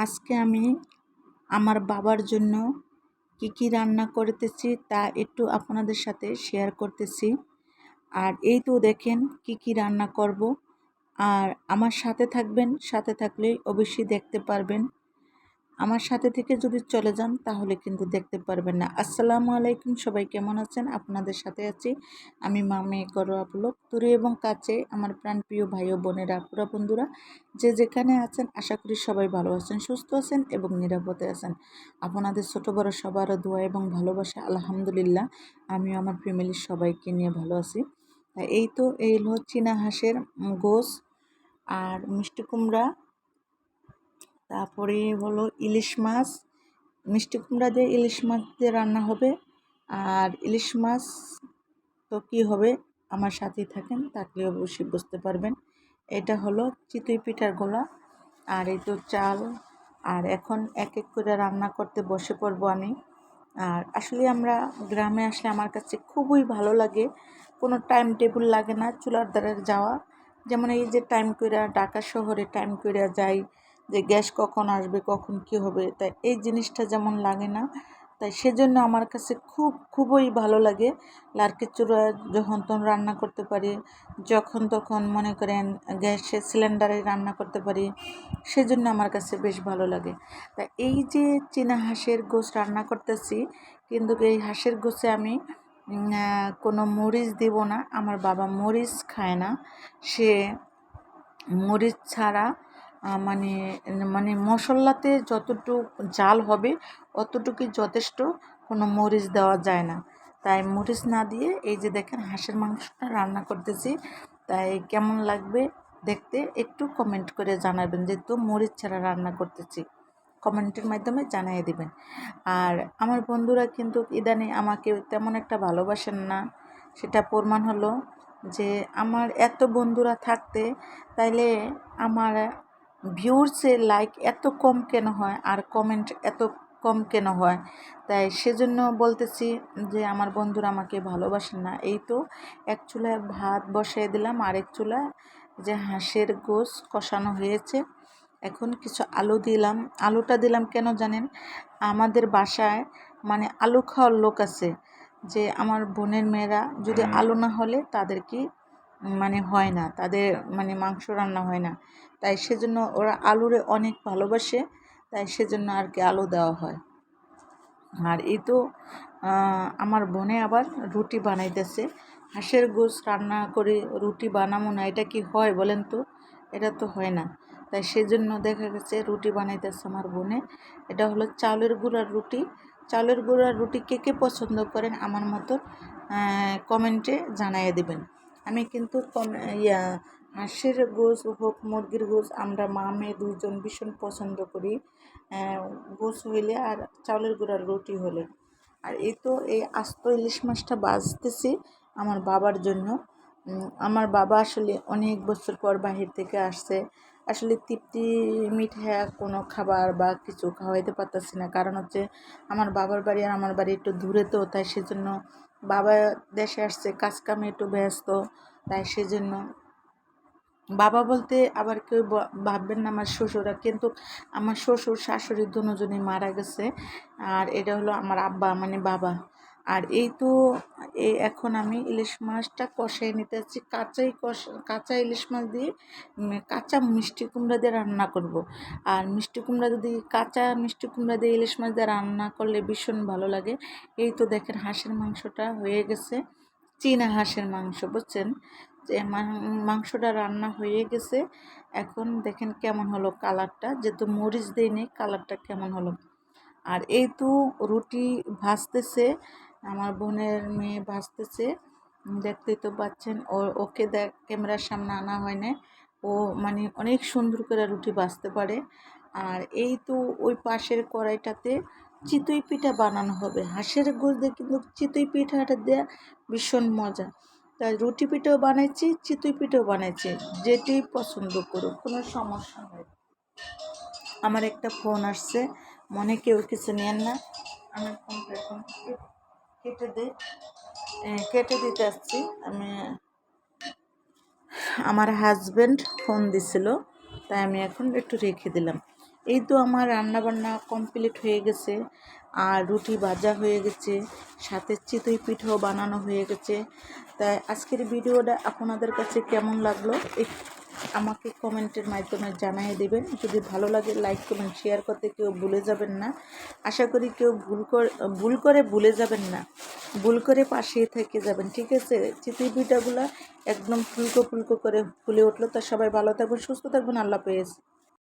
আজকে আমি আমার বাবার জন্য কি রান্না করতেছি তা একটু আপনাদের সাথে শেয়ার করতেছি। আর এই তো দেখেন কি রান্না করব। আর আমার সাথে থাকবেন, সাথে থাকলেই অবশ্যই দেখতে পারবেন। আমার সাথে থেকে যদি চলে যান তাহলে কিন্তু দেখতে পারবেন না। আসসালামু আলাইকুম, সবাই কেমন আছেন? আপনাদের সাথে আছি আমি মামে ঘরোয়া ব্লগ। দূরে এবং কাছে আমার প্রাণপ্রিয় ভাই ও বোনেরা, আপুরা, বন্ধুরা যে যেখানে আছেন, আশা করি সবাই ভালো আছেন, সুস্থ আছেন এবং নিরাপদে আছেন। আপনাদের ছোট বড় সবারও দোয়া এবং ভালোবাসা আলহামদুলিল্লাহ আমিও আমার ফ্যামিলির সবাইকে নিয়ে ভালো আছি। এই হলো চীনা হাঁসের গোশ আর মিষ্টি কুমড়া, তারপরে হলো ইলিশ মাছ। মিষ্টি কুমড়া দিয়ে ইলিশ মাছ দিয়ে রান্না হবে। আর ইলিশ মাছ তো কী হবে, আমার সাথেই থাকেন, থাকলে অবশ্যই বুঝতে পারবেন। এটা হলো চিতই পিঠার গোলা। আর এই তো চাল। আর এখন এক এক করে রান্না করতে বসে পড়বো আমি। আর আসলে আমরা গ্রামে আসলে আমার কাছে খুবই ভালো লাগে, কোনো টাইম টেবিল লাগে না চুলার ধারে যাওয়া। যেমন এই যে টাইম কইরা ঢাকা শহরে টাইম কইরা যাই যে গ্যাস কখন আসবে, কখন কি হবে, তাই এই জিনিসটা যেমন লাগে না। তাই সেজন্য আমার কাছে খুবই ভালো লাগে লার্কির চুলায় যখন তখন রান্না করতে পারি, যখন তখন মনে করেন গ্যাসের সিলিন্ডারে রান্না করতে পারি, সেজন্য আমার কাছে বেশ ভালো লাগে। তা এই যে চীনা হাঁসের গোশ রান্না করতেছি, কিন্তু এই হাঁসের গোশে আমি কোনো মরিচ দেব না। আমার বাবা মরিচ খায় না, সে মরিচ ছাড়া মানে মানে মশলাতে যতটুকু ঝাল হবে অতটুকুই যথেষ্ট, কোনো মরিচ দেওয়া যায় না। তাই মরিচ না দিয়ে এই যে দেখেন হাঁসের মাংসটা রান্না করতেছি। তাই কেমন লাগবে দেখতে একটু কমেন্ট করে জানাবেন, যেহেতু মরিচ ছাড়া রান্না করতেছি কমেন্টের মাধ্যমে জানিয়ে দিবেন। আর আমার বন্ধুরা কিন্তু ইদানিং আমাকে তেমন একটা ভালোবাসেন না, সেটা প্রমাণ হলো যে আমার এত বন্ধুরা থাকতে তাইলে আমার ভিউরসের লাইক এত কম কেন হয় আর কমেন্ট এত কম কেন হয়। তাই সেজন্য বলতেছি যে আমার বন্ধুরা আমাকে ভালোবাসেন না। এই তো এক চুলায় ভাত বসিয়ে দিলাম, আরেক চুলায় যে হাঁসের গোশ কষানো হয়েছে। এখন কিছু আলু দিলাম। আলুটা দিলাম কেন জানেন? আমাদের বাসায় মানে আলু খাওয়ার লোক আছে, যে আমার বোনের মেয়েরা যদি আলু না হলে তাদের কি মানে হয় না, তাদের মানে মাংস রান্না হয় না। তাই সেজন্য ওরা আলুরে অনেক ভালোবাসে, তাই সেজন্য আর কি আলু দেওয়া হয়। আর এই তো আমার বোনে আবার রুটি বানাইতেছে। হাঁসের গোশ রান্না করে রুটি বানাবো না, এটা কি হয় বলেন তো? এটা তো হয় না। তাই সেজন্য দেখা গেছে রুটি বানাইতেছে আমার বোনে। এটা হলো চালের গুঁড়ার রুটি। চালের গুঁড়ার রুটি কে পছন্দ করেন আমার মতো কমেন্টে জানাইয়ে দেবেন। আমি কিন্তু হাঁসের গোশ হোক মুরগির গোশ আমরা মা মেয়ে দুজন ভীষণ পছন্দ করি, গোশ হইলে আর চাউলের গুঁড়ার রুটি হলে। আর এই তো এই আস্ত ইলিশ মাছটা ভাজতেছি আমার বাবার জন্য। আমার বাবা আসলে অনেক বছর পর বাহির থেকে আসছে, আসলে তৃপ্তি মিঠা কোনো খাবার বা কিছু খাওয়াইতে পারতেছি না, কারণ হচ্ছে আমার বাবার বাড়ি আর আমার বাড়ি একটু দূরে, তো তাই সেজন্য বাবা দেশে আসছে, কাজ কামে একটু ব্যস্ত, তাই সেজন্য বাবা বলতে আবার কেউ ভাববেন না আমার শ্বশুরা, কিন্তু আমার শ্বশুর শাশুড়ি দুজনই মারা গেছে। আর এটা হলো আমার আব্বা মানে বাবা। আর এই তো এখন আমি ইলিশ মাছটা কষাই নিতেছি, কাঁচা ইলিশ মাছ দিয়ে কাঁচা মিষ্টি কুমড়া দিয়ে রান্না করব। আর মিষ্টি কুমড়া যদি কাঁচা মিষ্টি কুমড়া দিয়ে ইলিশ মাছ দিয়ে রান্না করলে ভীষণ ভালো লাগে। এই তো দেখেন হাঁসের মাংসটা হয়ে গেছে, চীনা হাঁসের মাংস, বুঝছেন? যে মাংসটা রান্না হয়ে গেছে। এখন দেখেন কেমন হলো কালারটা, যেহেতু মরিচ দিইনি, কালারটা কেমন হলো। আর এই তো রুটি ভাজতেছে, আমার বোনের মেয়ে ভাজতেছে, দেখতেই তো পাচ্ছেন। ওকে ক্যামেরার সামনে আনা হয় না, ও মানে অনেক সুন্দর করে রুটি ভাজতে পারে। আর এই তো ওই পাশের কড়াইটাতে চিতই পিঠা বানানো হবে হাঁসের গোশ দিয়ে, কিন্তু চিতই পিঠাটা দেওয়া ভীষণ মজা। তাই রুটি পিঠাও বানাইছি, চিতই পিঠাও বানাইছি, যেটি পছন্দ করুক কোনো সমস্যা নেই। আমার একটা ফোন আসছে, মনে কেউ কিছু নেন না, আমার ফোনটা এখন কেটে দিতে আসছি আমি। আমার হাজব্যান্ড ফোন দিছিল, তাই আমি এখন একটু রেখে দিলাম। এই তো আমার রান্নাবান্না কমপ্লিট হয়ে গেছে, আর রুটি ভাজা হয়ে গেছে, সাথে চিতই পিঠাও বানানো হয়ে গেছে। তাই আজকের ভিডিওটা আপনাদের কাছে কেমন লাগলো আমাকে কমেন্টের মাধ্যমে জানিয়ে দেবেন। যদি ভালো লাগে লাইক কমেন্ট শেয়ার করতে কেউ ভুলে যাবেন না। আশা করি কেউ ভুল করে ভুলে যাবেন না, ভুল করে পাশে থেকে যাবেন, ঠিক আছে? চিতই পিঠাগুলো একদম ফুলকো ফুলকো করে ফুলে উঠলো। তা সবাই ভালো থাকবেন, সুস্থ থাকবেন, আল্লাহ হাফেজ।